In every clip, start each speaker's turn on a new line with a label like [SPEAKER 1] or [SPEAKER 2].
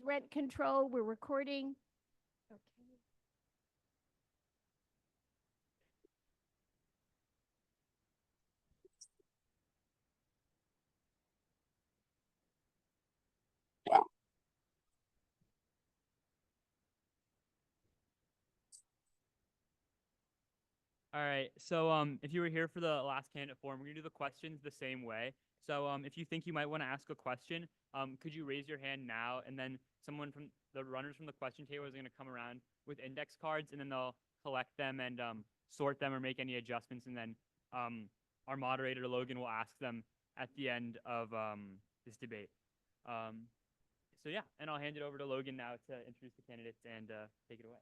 [SPEAKER 1] rent control. We're recording. Okay.
[SPEAKER 2] All right. So if you were here for the last candidate forum, we're gonna do the questions the same way. So if you think you might want to ask a question, could you raise your hand now, and then someone from the runners from the question table is gonna come around with index cards, and then they'll collect them and sort them or make any adjustments, and then our moderator Logan will ask them at the end of this debate. So yeah, and I'll hand it over to Logan now to introduce the candidates and take it away.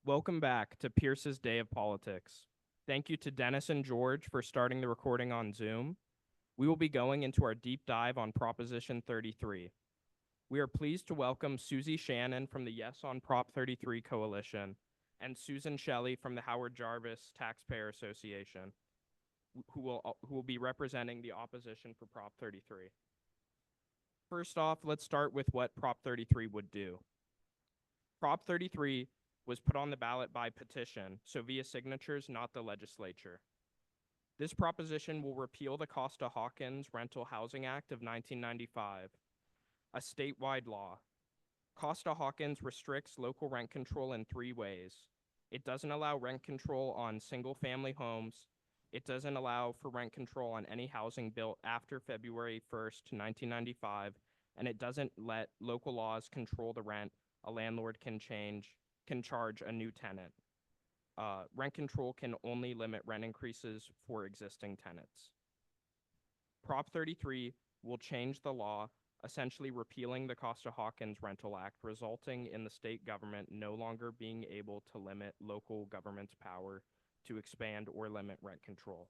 [SPEAKER 3] Welcome back to Pierce's Day of Politics. Thank you to Dennis and George for starting the recording on Zoom. We will be going into our deep dive on Proposition 33. We are pleased to welcome Susie Shannon from the Yes on Prop 33 Coalition and Susan Shelley from the Howard Jarvis Taxpayer Association, who will be representing the opposition for Prop 33. First off, let's start with what Prop 33 would do. Prop 33 was put on the ballot by petition, so via signatures, not the legislature. This proposition will repeal the Costa-Hawkins Rental Housing Act of 1995, a statewide law. Costa-Hawkins restricts local rent control in 3 ways. It doesn't allow rent control on single-family homes. It doesn't allow for rent control on any housing built after February 1st, 1995, and it doesn't let local laws control the rent a landlord can charge a new tenant. Rent control can only limit rent increases for existing tenants. Prop 33 will change the law, essentially repealing the Costa-Hawkins Rental Act, resulting in the state government no longer being able to limit local government's power to expand or limit rent control.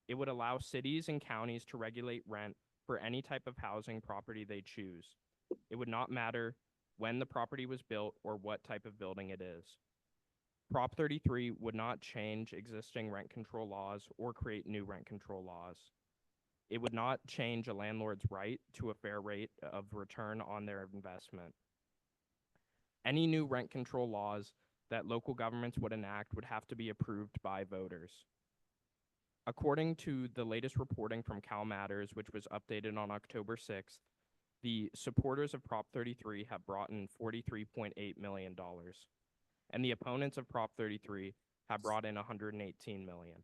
[SPEAKER 3] It would allow cities and counties to regulate rent for any type of housing property they choose. It would not matter when the property was built or what type of building it is. Prop 33 would not change existing rent control laws or create new rent control laws. It would not change a landlord's right to a fair rate of return on their investment. Any new rent control laws that local governments would enact would have to be approved by voters. According to the latest reporting from Cal Matters, which was updated on October 6th, the supporters of Prop 33 have brought in $43.8 million, and the opponents of Prop 33 have brought in $118 million.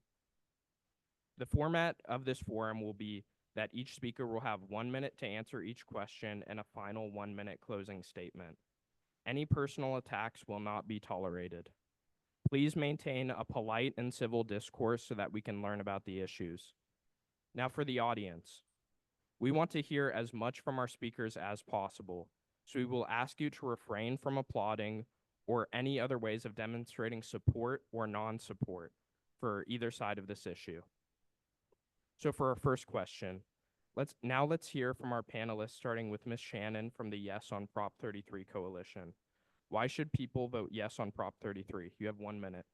[SPEAKER 3] The format of this forum will be that each speaker will have 1 minute to answer each question and a final 1-minute closing statement. Any personal attacks will not be tolerated. Please maintain a polite and civil discourse so that we can learn about the issues. Now for the audience. We want to hear as much from our speakers as possible, so we will ask you to refrain from applauding or any other ways of demonstrating support or non-support for either side of this issue. So for our first question, let's hear from our panelists, starting with Ms. Shannon from the Yes on Prop 33 Coalition. Why should people vote yes on Prop 33? You have 1 minute.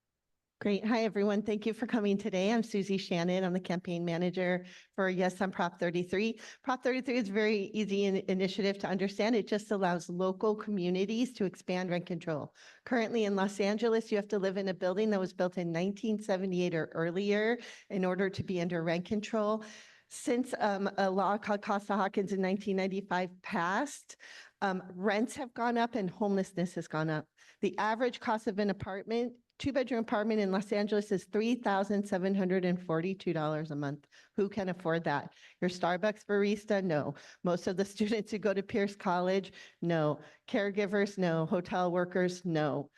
[SPEAKER 4] Great. Hi, everyone. Thank you for coming today. I'm Susie Shannon. I'm the campaign manager for Yes on Prop 33. Prop 33 is a very easy initiative to understand. It just allows local communities to expand rent control. Currently in Los Angeles, you have to live in a building that was built in 1978 or earlier in order to be under rent control. Since a law called Costa-Hawkins in 1995 passed, rents have gone up and homelessness has gone up. The average cost of an apartment, 2-bedroom apartment in Los Angeles, is $3,742 a month. Who can afford that? Your Starbucks barista? No. Most of the students who go to Pierce College? No. Caregivers? No. Hotel workers? No.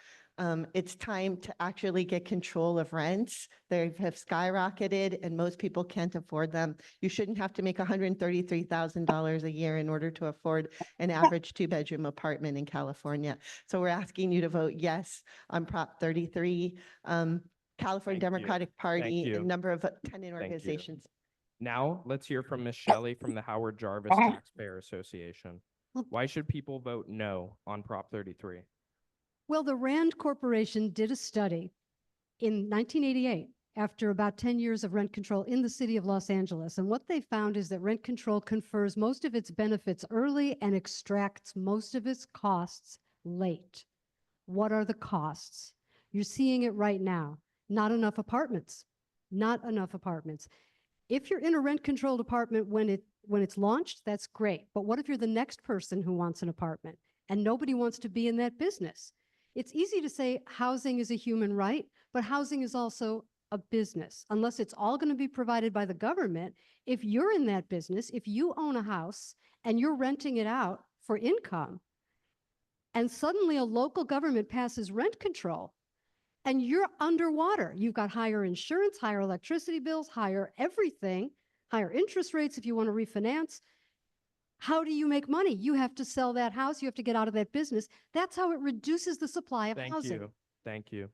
[SPEAKER 4] It's time to actually get control of rents. They have skyrocketed and most people can't afford them. You shouldn't have to make $133,000 a year in order to afford an average 2-bedroom apartment in California. So we're asking you to vote yes on Prop 33. California Democratic Party, a number of tenant organizations.
[SPEAKER 3] Now let's hear from Ms. Shelley from the Howard Jarvis Taxpayer Association. Why should people vote no on Prop 33?
[SPEAKER 5] Well, the Rand Corporation did a study in 1988, after about 10 years of rent control in the city of Los Angeles. And what they found is that rent control confers most of its benefits early and extracts most of its costs late. What are the costs? You're seeing it right now. Not enough apartments. Not enough apartments. If you're in a rent-controlled apartment when it's launched, that's great. But what if you're the next person who wants an apartment and nobody wants to be in that business? It's easy to say housing is a human right, but housing is also a business. Unless it's all going to be provided by the government, if you're in that business, if you own a house and you're renting it out for income, and suddenly a local government passes rent control, and you're underwater. You've got higher insurance, higher electricity bills, higher everything, higher interest rates if you want to refinance. How do you make money? You have to sell that house. You have to get out of that business. That's how it reduces the supply of
[SPEAKER 3] Thank
[SPEAKER 5] housing.
[SPEAKER 3] you. Thank you.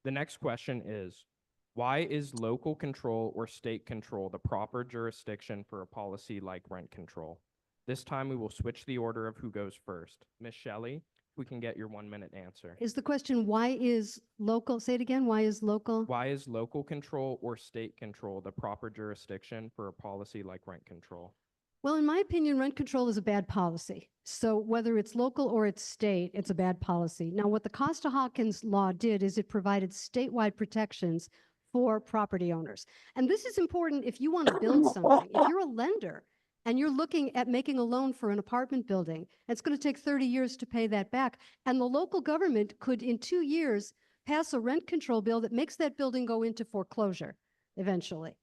[SPEAKER 3] The next question is, why is local control or state control the proper jurisdiction for a policy like rent control? This time we will switch the order of who goes first. Ms. Shelley, we can get your 1-minute answer.
[SPEAKER 5] Is the question, why is local, say it again, why is local?
[SPEAKER 3] Why is local control or state control the proper jurisdiction for a policy like rent control?
[SPEAKER 5] Well, in my opinion, rent control is a bad policy. So whether it's local or it's state, it's a bad policy. Now, what the Costa-Hawkins law did is it provided statewide protections for property owners. And this is important if you want to build something. If you're a lender and you're looking at making a loan for an apartment building, it's going to take 30 years to pay that back. And the local government could, in 2 years, pass a rent control bill that makes that building go into foreclosure eventually,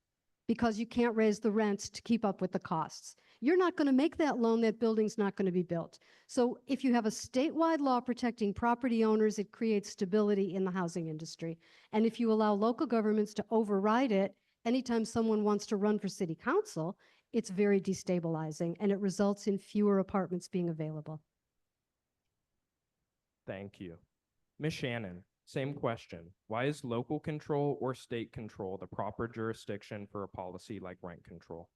[SPEAKER 5] because you can't raise the rents to keep up with the costs. You're not going to make that loan, that building's not going to be built. So if you have a statewide law protecting property owners, it creates stability in the housing industry. And if you allow local governments to override it, anytime someone wants to run for city council, it's very destabilizing and it results in fewer apartments being available.
[SPEAKER 3] Thank you. Ms. Shannon, same question. Why is local control or state control the proper jurisdiction for a policy like rent control?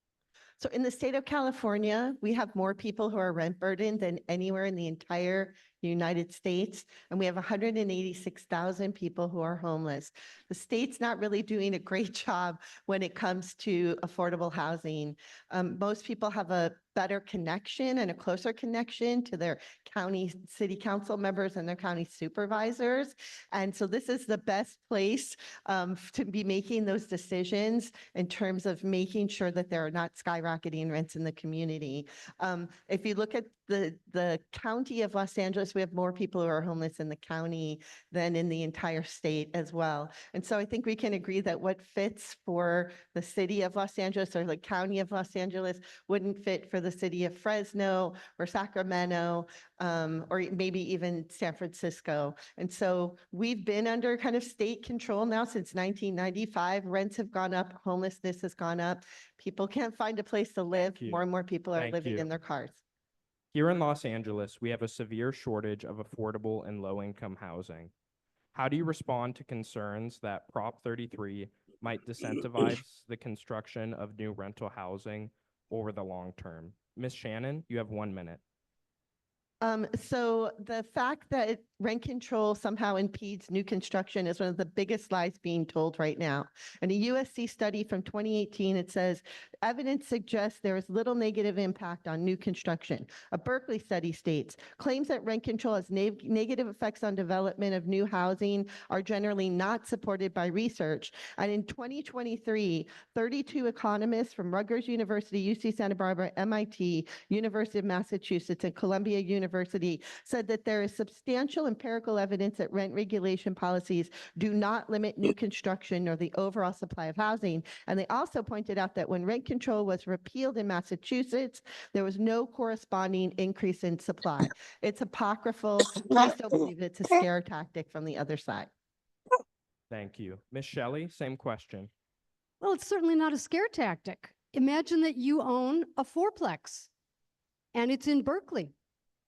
[SPEAKER 4] So in the state of California, we have more people who are rent burdened than anywhere in the entire United States. And we have 186,000 people who are homeless. The state's not really doing a great job when it comes to affordable housing. Most people have a better connection and a closer connection to their county city council members and their county supervisors. And so this is the best place to be making those decisions in terms of making sure that there are not skyrocketing rents in the community. If you look at the county of Los Angeles, we have more people who are homeless in the county than in the entire state as well. And so I think we can agree that what fits for the city of Los Angeles or the county of Los Angeles wouldn't fit for the city of Fresno or Sacramento, or maybe even San Francisco. And so we've been under kind of state control now since 1995. Rents have gone up, homelessness has gone up. People can't find a place to live.
[SPEAKER 3] Thank you.
[SPEAKER 4] More and more people are
[SPEAKER 3] Thank
[SPEAKER 4] living
[SPEAKER 3] you.
[SPEAKER 4] in their cars.
[SPEAKER 3] Here in Los Angeles, we have a severe shortage of affordable and low-income housing. How do you respond to concerns that Prop 33 might disincentivize the construction of new rental housing over the long term? Ms. Shannon, you have 1 minute.
[SPEAKER 4] So the fact that rent control somehow impedes new construction is one of the biggest lies being told right now. In a USC study from 2018, it says, evidence suggests there is little negative impact on new construction. A Berkeley study states, claims that rent control has negative effects on development of new housing are generally not supported by research. And in 2023, 32 economists from Rutgers University, UC Santa Barbara, MIT, University of Massachusetts, and Columbia University said that there is substantial empirical evidence that rent regulation policies do not limit new construction nor the overall supply of housing. And they also pointed out that when rent control was repealed in Massachusetts, there was no corresponding increase in supply. It's apocryphal. Please don't believe it's a scare tactic from the other side.
[SPEAKER 3] Thank you. Ms. Shelley, same question.
[SPEAKER 5] Well, it's certainly not a scare tactic. Imagine that you own a fourplex and it's in Berkeley.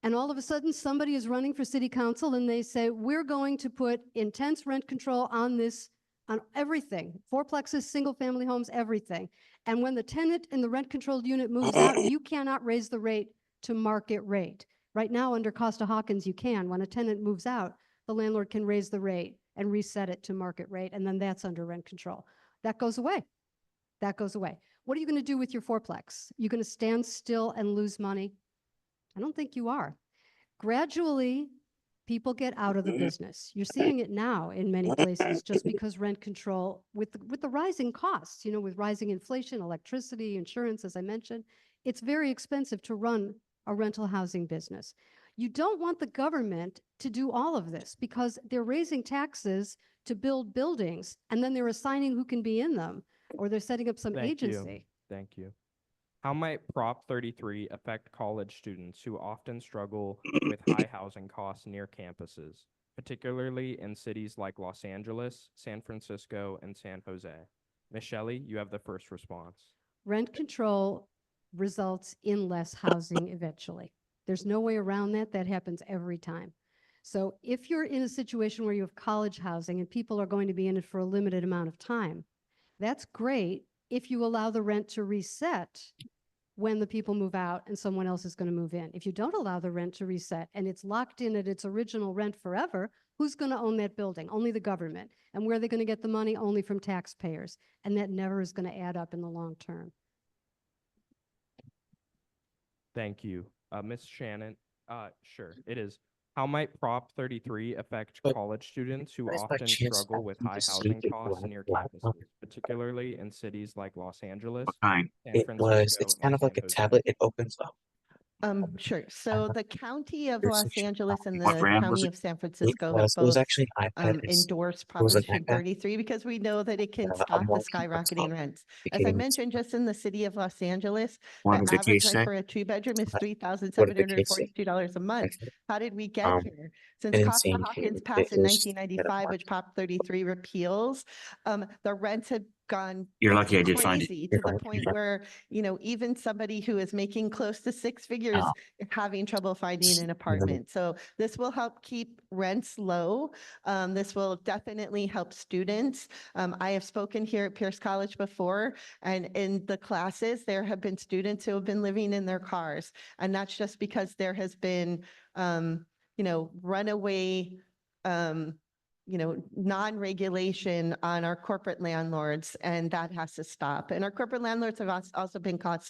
[SPEAKER 5] And all of a sudden, somebody is running for city council and they say, we're going to put intense rent control on this, on everything, fourplexes, single family homes, everything. And when the tenant in the rent controlled unit moves out, you cannot raise the rate to market rate. Right now, under Costa-Hawkins, you can. When a tenant moves out, the landlord can raise the rate and reset it to market rate, and then that's under rent control. That goes away. That goes away. What are you going to do with your fourplex? You going to stand still and lose money? I don't think you are. Gradually, people get out of the business. You're seeing it now in many places just because rent control, with the rising costs, you know, with rising inflation, electricity, insurance, as I mentioned, it's very expensive to run a rental housing business. You don't want the government to do all of this because they're raising taxes to build buildings and then they're assigning who can be in them, or they're setting up some
[SPEAKER 3] Thank you.
[SPEAKER 5] agency.
[SPEAKER 3] Thank you. How might Prop 33 affect college students who often struggle with high housing costs near campuses, particularly in cities like Los Angeles, San Francisco, and San Jose? Ms. Shelley, you have the first response.
[SPEAKER 5] Rent control results in less housing eventually. There's no way around that. That happens every time. So if you're in a situation where you have college housing and people are going to be in it for a limited amount of time, that's great if you allow the rent to reset when the people move out and someone else is going to move in. If you don't allow the rent to reset and it's locked in at its original rent forever, who's going to own that building? Only the government. And where are they going to get the money? Only from taxpayers. And that never is going to add up in the long term.
[SPEAKER 3] Thank you. Ms. Shannon, sure, it is. How might Prop 33 affect
[SPEAKER 6] But
[SPEAKER 3] college students who
[SPEAKER 6] what is by
[SPEAKER 3] often
[SPEAKER 6] chance
[SPEAKER 3] struggle with
[SPEAKER 6] happened
[SPEAKER 3] high
[SPEAKER 6] to
[SPEAKER 3] housing
[SPEAKER 6] sleeping
[SPEAKER 3] costs
[SPEAKER 6] when
[SPEAKER 3] near
[SPEAKER 6] laptop?
[SPEAKER 3] campuses, particularly in cities like Los Angeles,
[SPEAKER 6] What kind?
[SPEAKER 3] San
[SPEAKER 6] It's
[SPEAKER 3] Francisco,
[SPEAKER 6] kind
[SPEAKER 3] and
[SPEAKER 6] of like
[SPEAKER 3] San
[SPEAKER 6] a
[SPEAKER 3] Jose?
[SPEAKER 6] tablet. It opens up.
[SPEAKER 4] Sure. So the county of
[SPEAKER 6] There's
[SPEAKER 4] Los
[SPEAKER 6] section
[SPEAKER 4] Angeles and
[SPEAKER 6] what
[SPEAKER 4] the
[SPEAKER 6] brand was
[SPEAKER 4] county
[SPEAKER 6] it?
[SPEAKER 4] of San Francisco have
[SPEAKER 6] It was
[SPEAKER 4] both
[SPEAKER 6] actually an iPad.
[SPEAKER 4] endorsed
[SPEAKER 6] It was an
[SPEAKER 4] Proposition
[SPEAKER 6] iPad.
[SPEAKER 4] 33 because we know that it can
[SPEAKER 6] A
[SPEAKER 4] stop the
[SPEAKER 6] multi
[SPEAKER 4] skyrocketing rents. As I
[SPEAKER 6] became
[SPEAKER 4] mentioned, just in the city of Los Angeles,
[SPEAKER 6] one
[SPEAKER 4] the average rent
[SPEAKER 6] vacation.
[SPEAKER 4] for a two-bedroom is
[SPEAKER 6] What did the case say?
[SPEAKER 4] $3,742 a month. How did we get here? Since
[SPEAKER 6] An
[SPEAKER 4] Costa
[SPEAKER 6] insane
[SPEAKER 4] Hawkins
[SPEAKER 6] case.
[SPEAKER 4] passed in
[SPEAKER 6] It was
[SPEAKER 4] 1995, which Prop 33 repeals, the rents had gone
[SPEAKER 6] You're lucky I did find it.
[SPEAKER 4] crazy
[SPEAKER 6] You're
[SPEAKER 4] to the
[SPEAKER 6] fine.
[SPEAKER 4] point where, you know, even somebody who is making close to six figures
[SPEAKER 6] Oh.
[SPEAKER 4] is having trouble finding an apartment. So this will help keep rents low. This will definitely help students. I have spoken here at Pierce College before, and in the classes, there have been students who have been living in their cars. And that's just because there has been, you know, runaway, non-regulation on our corporate landlords, and that has to stop. And our corporate landlords have also been caught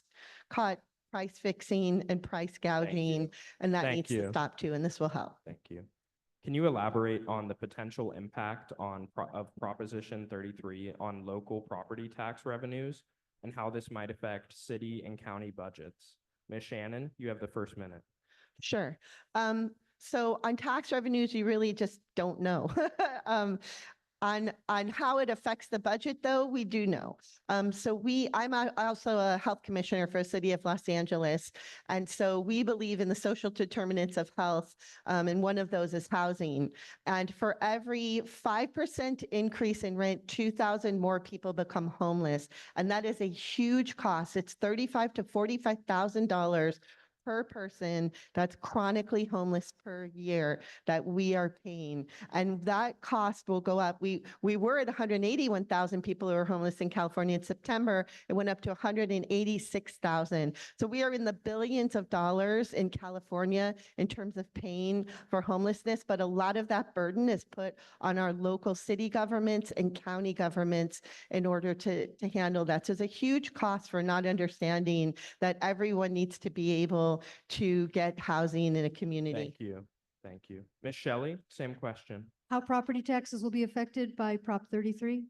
[SPEAKER 4] price fixing and price gouging, and that
[SPEAKER 3] Thank
[SPEAKER 4] needs to
[SPEAKER 3] you.
[SPEAKER 4] stop too, and this will help.
[SPEAKER 3] Thank you. Can you elaborate on the potential impact of Proposition 33 on local property tax revenues and how this might affect city and county budgets? Ms. Shannon, you have the first minute.
[SPEAKER 4] Sure. So on tax revenues, you really just don't know. On how it affects the budget, though, we do know. I'm also a health commissioner for the city of Los Angeles. And so we believe in the social determinants of health. And one of those is housing. And for every 5% increase in rent, 2,000 more people become homeless. And that is a huge cost. It's $35,000 to $45,000 per person that's chronically homeless per year that we are paying. And that cost will go up. We were at 181,000 people who are homeless in California in September. It went up to 186,000. So we are in the billions of dollars in California in terms of paying for homelessness, but a lot of that burden is put on our local city governments and county governments in order to handle that. So it's a huge cost for not understanding that everyone needs to be able to get housing in a community.
[SPEAKER 3] Thank you. Thank you. Ms. Shelley, same question.
[SPEAKER 5] How property taxes will be affected by Prop 33?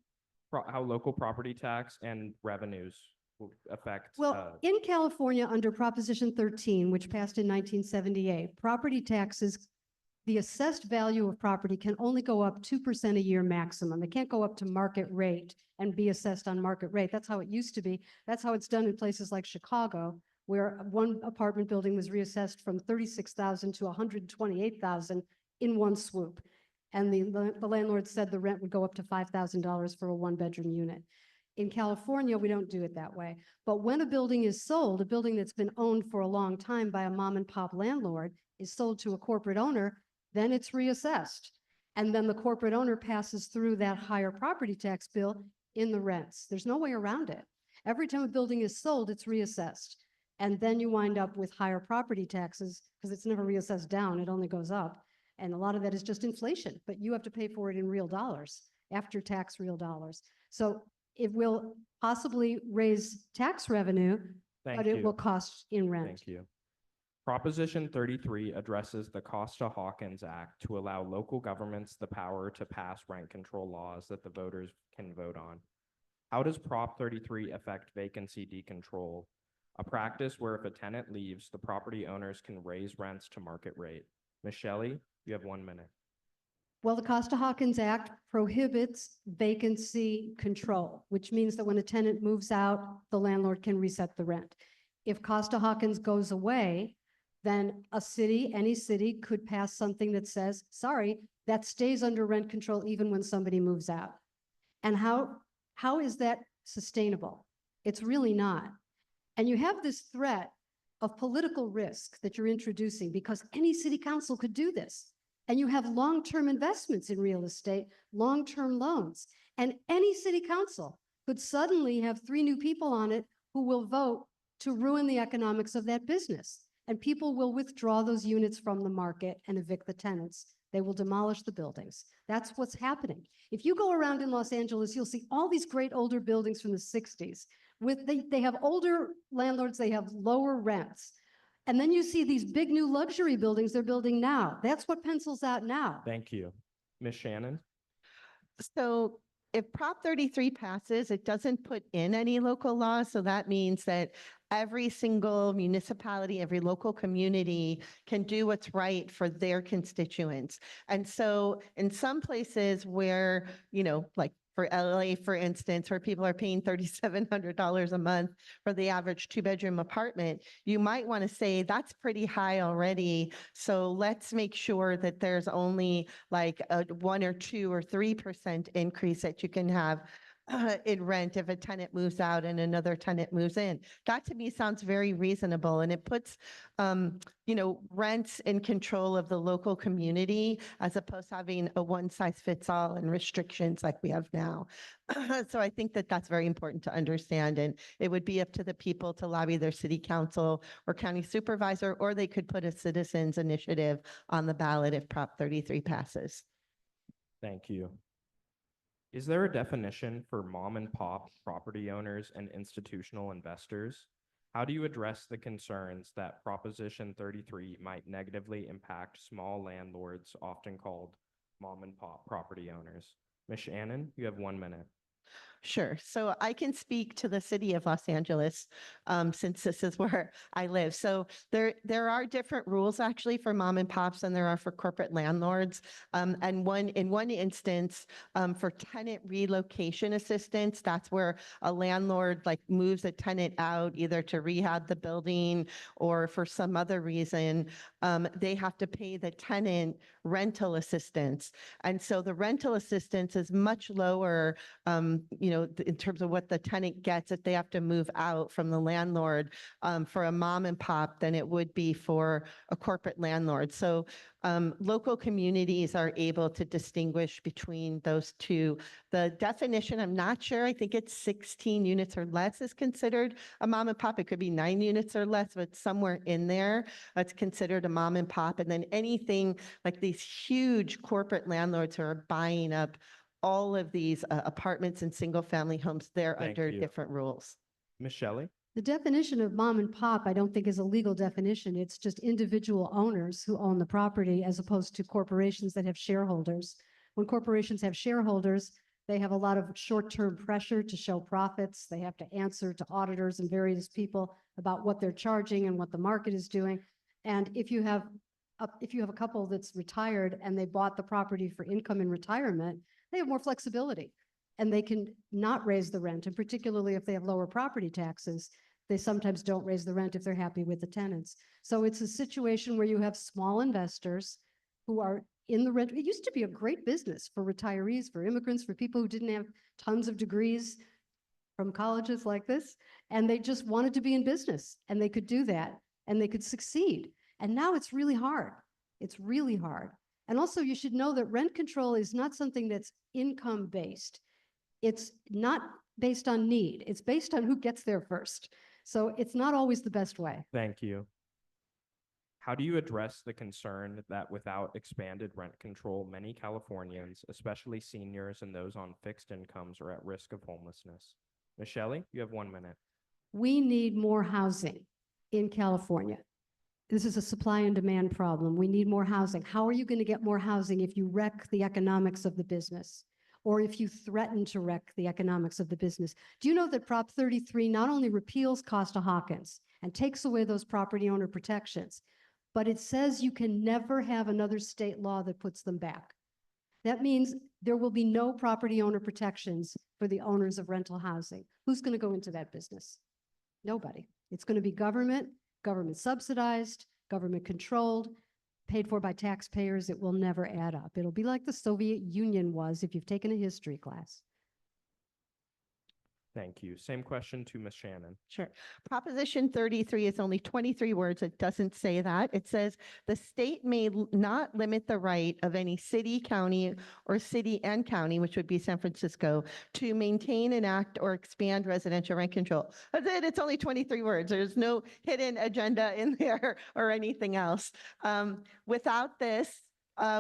[SPEAKER 3] How local property tax and revenues will affect.
[SPEAKER 5] Well, in California, under Proposition 13, which passed in 1978, property taxes, the assessed value of property can only go up 2% a year maximum. It can't go up to market rate and be assessed on market rate. That's how it used to be. That's how it's done in places like Chicago, where one apartment building was reassessed from 36,000 to 128,000 in one swoop. And the landlord said the rent would go up to $5,000 for a one-bedroom unit. In California, we don't do it that way. But when a building is sold, a building that's been owned for a long time by a mom and pop landlord is sold to a corporate owner, then it's reassessed. And then the corporate owner passes through that higher property tax bill in the rents. There's no way around it. Every time a building is sold, it's reassessed. And then you wind up with higher property taxes because it's never reassessed down, it only goes up. And a lot of that is just inflation, but you have to pay for it in real dollars, after tax real dollars. So it will possibly raise tax revenue,
[SPEAKER 3] Thank
[SPEAKER 5] but it will
[SPEAKER 3] you.
[SPEAKER 5] cost in rent.
[SPEAKER 3] Thank you. Proposition 33 addresses the Costa-Hawkins Act to allow local governments the power to pass rent control laws that the voters can vote on. How does Prop 33 affect vacancy decontrol, a practice where if a tenant leaves, the property owners can raise rents to market rate? Ms. Shelley, you have 1 minute.
[SPEAKER 5] Well, the Costa-Hawkins Act prohibits vacancy control, which means that when a tenant moves out, the landlord can reset the rent. If Costa-Hawkins goes away, then a city, any city, could pass something that says, sorry, that stays under rent control even when somebody moves out. And how is that sustainable? It's really not. And you have this threat of political risk that you're introducing because any city council could do this. And you have long-term investments in real estate, long-term loans. And any city council could suddenly have 3 new people on it who will vote to ruin the economics of that business. And people will withdraw those units from the market and evict the tenants. They will demolish the buildings. That's what's happening. If you go around in Los Angeles, you'll see all these great older buildings from the 60s. They have older landlords, they have lower rents. And then you see these big new luxury buildings they're building now. That's what pencils out now.
[SPEAKER 3] Thank you. Ms. Shannon?
[SPEAKER 4] So if Prop 33 passes, it doesn't put in any local laws. So that means that every single municipality, every local community can do what's right for their constituents. And so in some places where, like for LA, for instance, where people are paying $3,700 a month for the average 2-bedroom apartment, you might want to say that's pretty high already. So let's make sure that there's only like a 1 or 2 or 3% increase that you can have in rent if a tenant moves out and another tenant moves in. That to me sounds very reasonable, and it puts, rents in control of the local community as opposed to having a one-size-fits-all and restrictions like we have now. So I think that that's very important to understand, and it would be up to the people to lobby their city council or county supervisor, or they could put a citizens initiative on the ballot if Prop 33 passes.
[SPEAKER 3] Thank you. Is there a definition for mom and pop property owners and institutional investors? How do you address the concerns that Proposition 33 might negatively impact small landlords, often called mom and pop property owners? Ms. Shannon, you have 1 minute.
[SPEAKER 4] Sure. So I can speak to the city of Los Angeles, since this is where I live. So there are different rules actually for mom and pops than there are for corporate landlords. And in one instance, for tenant relocation assistance, that's where a landlord like moves a tenant out either to rehab the building or for some other reason, they have to pay the tenant rental assistance. And so the rental assistance is much lower, in terms of what the tenant gets if they have to move out from the landlord for a mom and pop than it would be for a corporate landlord. So local communities are able to distinguish between those two. The definition, I'm not sure. I think it's 16 units or less is considered a mom and pop. It could be 9 units or less, but somewhere in there, it's considered a mom and pop. And then anything like these huge corporate landlords who are buying up all of these apartments and single family homes, they're
[SPEAKER 3] Thank
[SPEAKER 4] under
[SPEAKER 3] you.
[SPEAKER 4] different rules.
[SPEAKER 3] Ms. Shelley?
[SPEAKER 5] The definition of mom and pop, I don't think is a legal definition. It's just individual owners who own the property as opposed to corporations that have shareholders. When corporations have shareholders, they have a lot of short-term pressure to show profits. They have to answer to auditors and various people about what they're charging and what the market is doing. And if you have a couple that's retired and they bought the property for income in retirement, they have more flexibility and they can not raise the rent. And particularly if they have lower property taxes, they sometimes don't raise the rent if they're happy with the tenants. So it's a situation where you have small investors who are in the rent. It used to be a great business for retirees, for immigrants, for people who didn't have tons of degrees from colleges like this. And they just wanted to be in business and they could do that and they could succeed. And now it's really hard. It's really hard. And also you should know that rent control is not something that's income based. It's not based on need. It's based on who gets there first. So it's not always the best way.
[SPEAKER 3] Thank you. How do you address the concern that without expanded rent control, many Californians, especially seniors and those on fixed incomes, are at risk of homelessness? Ms. Shelley, you have 1 minute.
[SPEAKER 5] We need more housing in California. This is a supply and demand problem. We need more housing. How are you going to get more housing if you wreck the economics of the business? Or if you threaten to wreck the economics of the business? Do you know that Prop 33 not only repeals Costa-Hawkins and takes away those property owner protections, but it says you can never have another state law that puts them back. That means there will be no property owner protections for the owners of rental housing. Who's going to go into that business? Nobody. It's going to be government subsidized, government controlled, paid for by taxpayers. It will never add up. It'll be like the Soviet Union was if you've taken a history class.
[SPEAKER 3] Thank you. Same question to Ms. Shannon.
[SPEAKER 4] Sure. Proposition 33 is only 23 words. It doesn't say that. It says the state may not limit the right of any city, county, or city and county, which would be San Francisco, to maintain, enact, or expand residential rent control. That's it. It's only 23 words. There's no hidden agenda in there or anything else. Without this,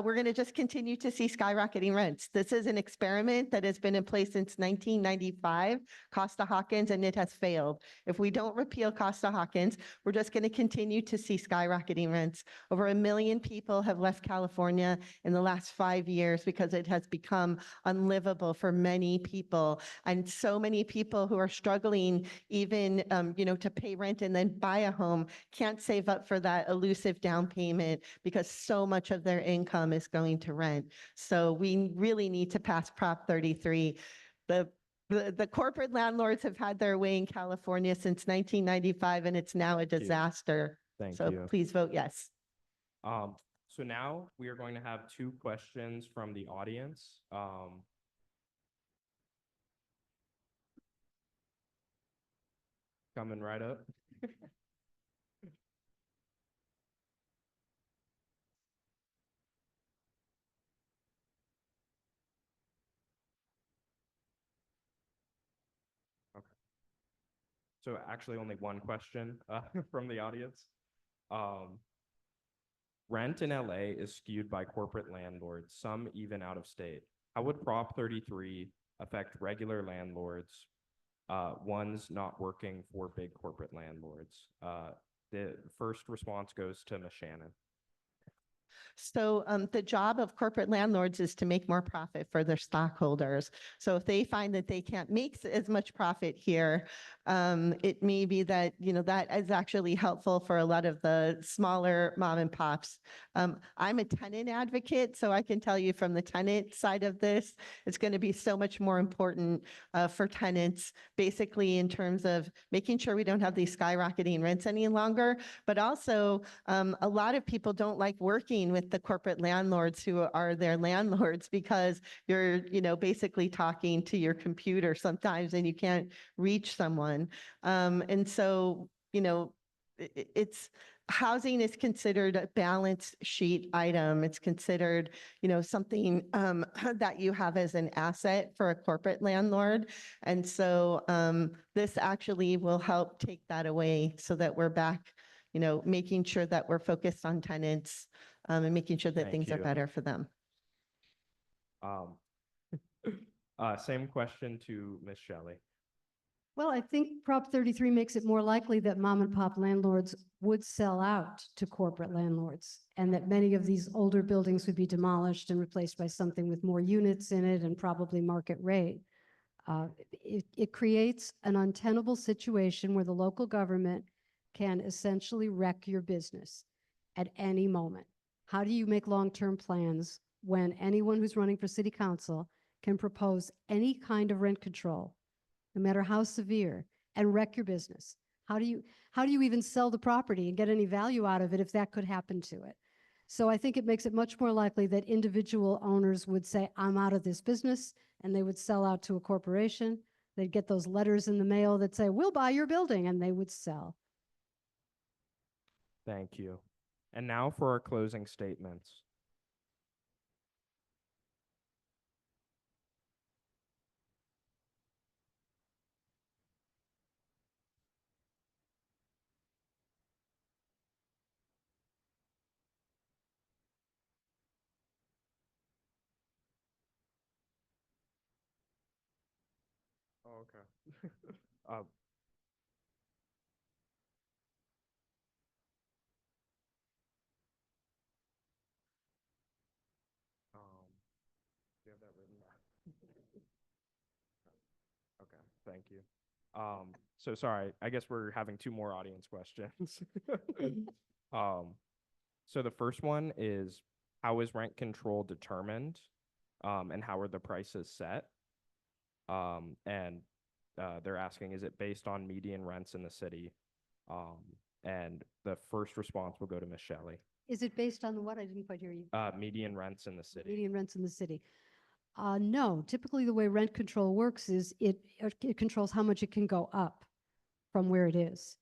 [SPEAKER 4] we're going to just continue to see skyrocketing rents. This is an experiment that has been in place since 1995, Costa-Hawkins, and it has failed. If we don't repeal Costa-Hawkins, we're just going to continue to see skyrocketing rents. Over 1 million people have left California in the last 5 years because it has become unlivable for many people. And so many people who are struggling even, to pay rent and then buy a home can't save up for that elusive down payment because so much of their income is going to rent. So we really need to pass Prop 33. The corporate landlords have had their way in California since 1995, and it's now a
[SPEAKER 3] you.
[SPEAKER 4] disaster.
[SPEAKER 3] Thank
[SPEAKER 4] So
[SPEAKER 3] you.
[SPEAKER 4] please vote yes.
[SPEAKER 3] So now we are going to have 2 questions from the audience. Coming right up. So actually only 1 question from the audience. Rent in LA is skewed by corporate landlords, some even out of state. How would Prop 33 affect regular landlords, ones not working for big corporate landlords? The first response goes to Ms. Shannon.
[SPEAKER 4] So the job of corporate landlords is to make more profit for their stockholders. So if they find that they can't make as much profit here, it may be that, that is actually helpful for a lot of the smaller mom and pops. I'm a tenant advocate, so I can tell you from the tenant side of this, it's going to be so much more important for tenants, basically in terms of making sure we don't have these skyrocketing rents any longer, but also a lot of people don't like working with the corporate landlords who are their landlords because you're, basically talking to your computer sometimes and you can't reach someone. And so, it's housing is considered a balance sheet item. It's considered, something that you have as an asset for a corporate landlord. And so this actually will help take that away so that we're back, making sure that we're focused on tenants and making sure that
[SPEAKER 3] Thank
[SPEAKER 4] things are
[SPEAKER 3] you.
[SPEAKER 4] better for them.
[SPEAKER 3] Same question to Ms. Shelley.
[SPEAKER 5] Well, I think Prop 33 makes it more likely that mom and pop landlords would sell out to corporate landlords and that many of these older buildings would be demolished and replaced by something with more units in it and probably market rate. It creates an untenable situation where the local government can essentially wreck your business at any moment. How do you make long-term plans when anyone who's running for city council can propose any kind of rent control, no matter how severe, and wreck your business? How do you even sell the property and get any value out of it if that could happen to it? So I think it makes it much more likely that individual owners would say, I'm out of this business, and they would sell out to a corporation. They'd get those letters in the mail that say, we'll buy your building, and they would sell.
[SPEAKER 3] Thank you. And now for our closing statements. Oh, okay. Uh, do you have that written down? Okay, thank you. So sorry, I guess we're having two more audience questions. Um, so the first one is, how is rent control determined? And how are the prices set? And they're asking, is it based on median rents in the city? Um, and the first response will go to Miss Shelley.
[SPEAKER 5] Is it based on the what? I didn't quite hear you.
[SPEAKER 3] Median rents in the city.
[SPEAKER 5] Median rents in the city. No, typically the way rent control works is it controls how much it can go up from where it is.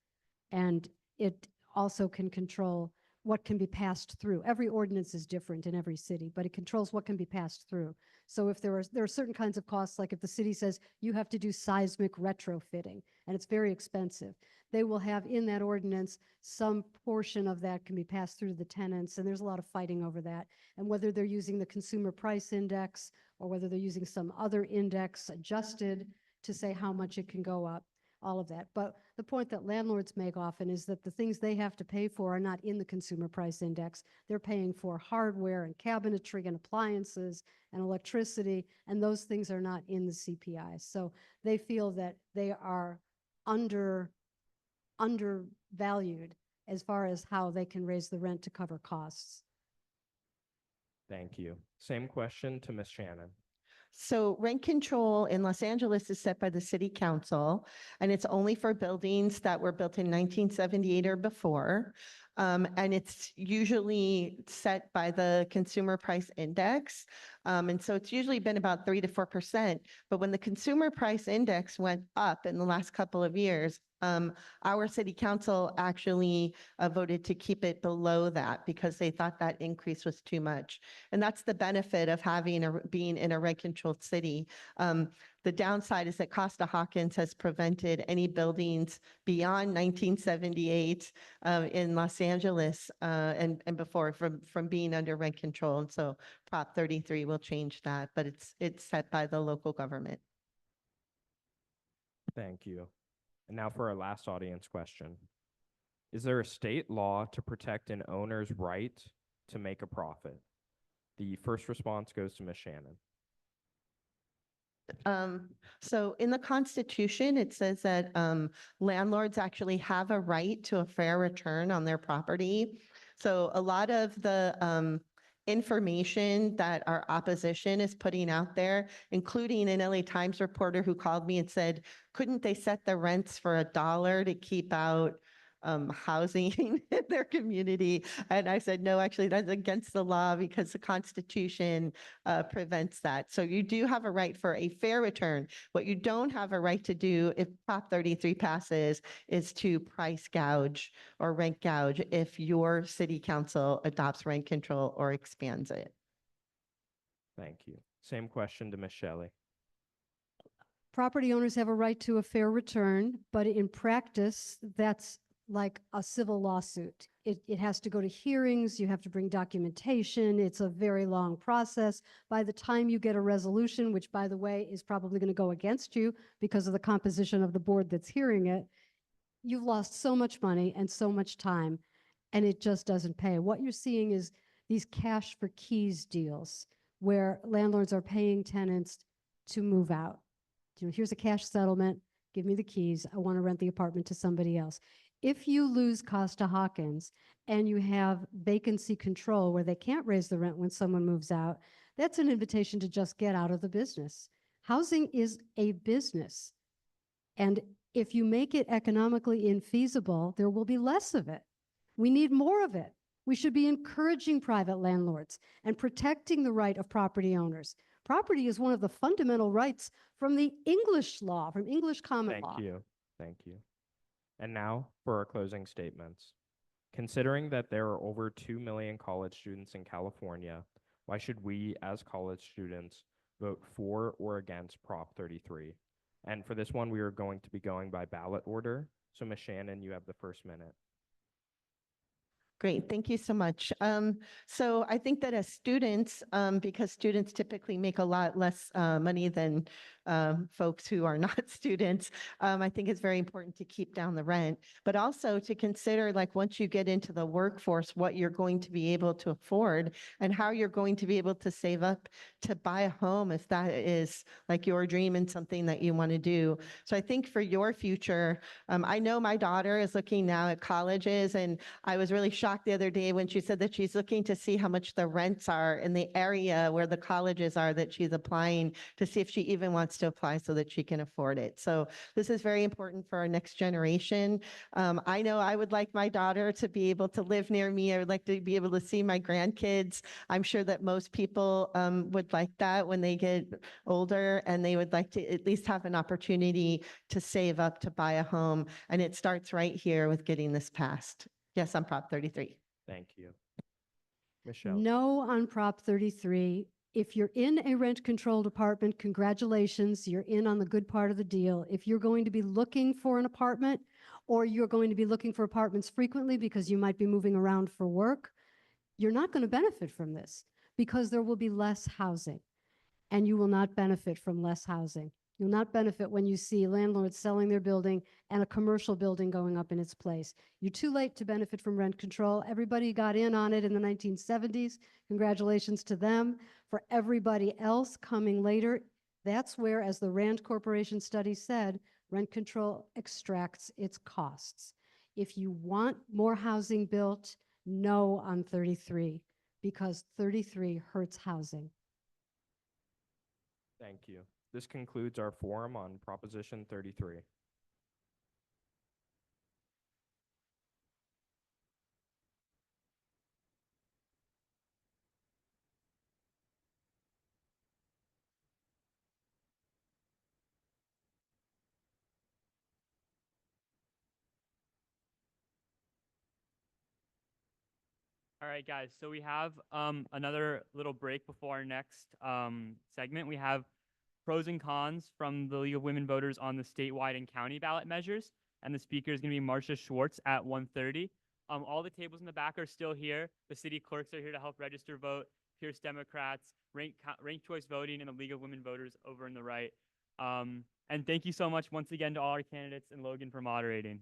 [SPEAKER 5] And it also can control what can be passed through. Every ordinance is different in every city, but it controls what can be passed through. So if there are certain kinds of costs, like if the city says you have to do seismic retrofitting, and it's very expensive, they will have in that ordinance some portion of that can be passed through to the tenants, and there's a lot of fighting over that. And whether they're using the consumer price index or whether they're using some other index adjusted to say how much it can go up, all of that. But the point that landlords make often is that the things they have to pay for are not in the consumer price index. They're paying for hardware and cabinetry and appliances and electricity, and those things are not in the CPI. So they feel that they are undervalued as far as how they can raise the rent to cover costs.
[SPEAKER 3] Thank you. Same question to Miss Shannon.
[SPEAKER 4] So rent control in Los Angeles is set by the city council, and it's only for buildings that were built in 1978 or before. And it's usually set by the consumer price index. And so it's usually been about 3 to 4%. But when the consumer price index went up in the last couple of years, our city council actually voted to keep it below that because they thought that increase was too much. And that's the benefit of being in a rent controlled city. The downside is that Costa-Hawkins has prevented any buildings beyond 1978 in Los Angeles and before from being under rent control. And so Prop 33 will change that, but it's set by the local government.
[SPEAKER 3] Thank you. And now for our last audience question. Is there a state law to protect an owner's right to make a profit? The first response goes to Ms. Shannon.
[SPEAKER 4] So in the Constitution, it says that landlords actually have a right to a fair return on their property. So a lot of the information that our opposition is putting out there, including an LA Times reporter who called me and said, couldn't they set the rents for $1 to keep out housing in their community? And I said, no, actually, that's against the law because the Constitution prevents that. So you do have a right for a fair return. What you don't have a right to do if Prop 33 passes is to price gouge or rent gouge if your city council adopts rent control or expands it.
[SPEAKER 3] Thank you. Same question to Ms. Shelley.
[SPEAKER 5] Property owners have a right to a fair return, but in practice, that's like a civil lawsuit. It has to go to hearings, you have to bring documentation, it's a very long process. By the time you get a resolution, which by the way is probably going to go against you because of the composition of the board that's hearing it, you've lost so much money and so much time, and it just doesn't pay. What you're seeing is these cash for keys deals where landlords are paying tenants to move out. You know, here's a cash settlement, give me the keys, I want to rent the apartment to somebody else. If you lose Costa-Hawkins and you have vacancy control where they can't raise the rent when someone moves out, that's an invitation to just get out of the business. Housing is a business. And if you make it economically infeasible, there will be less of it. We need more of it. We should be encouraging private landlords and protecting the right of property owners. Property is one of the fundamental rights from the English law, from English common law.
[SPEAKER 3] Thank you. Thank you. And now for our closing statements. Considering that there are over 2 million college students in California, why should we as college students vote for or against Prop 33? And for this one, we are going to be going by ballot order. So Ms. Shannon, you have the first minute.
[SPEAKER 4] Great, thank you so much. So I think that as students, because students typically make a lot less money than folks who are not students, I think it's very important to keep down the rent, but also to consider, like, once you get into the workforce, what you're going to be able to afford and how you're going to be able to save up to buy a home if that is like your dream and something that you want to do. So I think for your future, I know my daughter is looking now at colleges, and I was really shocked the other day when she said that she's looking to see how much the rents are in the area where the colleges are that she's applying, to see if she even wants to apply so that she can afford it. So this is very important for our next generation. I know I would like my daughter to be able to live near me. I would like to be able to see my grandkids. I'm sure that most people would like that when they get older, and they would like to at least have an opportunity to save up to buy a home. And it starts right here with getting this passed. Yes, on Prop 33.
[SPEAKER 3] Thank you. Michelle.
[SPEAKER 5] No on Prop 33. If you're in a rent-controlled apartment, congratulations, you're in on the good part of the deal. If you're going to be looking for an apartment, or you're going to be looking for apartments frequently because you might be moving around for work, you're not going to benefit from this because there will be less housing, and you will not benefit from less housing. You'll not benefit when you see landlords selling their building and a commercial building going up in its place. You're too late to benefit from rent control. Everybody got in on it in the 1970s. Congratulations to them. For everybody else coming later, that's where, as the Rand Corporation study said, rent control extracts its costs. If you want more housing built, no on 33, because 33 hurts housing.
[SPEAKER 3] Thank you. This concludes our forum on Proposition 33.
[SPEAKER 2] All right, guys. So we have another little break before our next segment. We have pros and cons from the League of Women Voters on the statewide and county ballot measures. And the speaker is going to be Marcia Schwartz at 1:30. All the tables in the back are still here. The city clerks are here to help register vote. Pierce Democrats, ranked choice voting, and the League of Women Voters over in the right. And thank you so much once again to all our candidates and Logan for moderating.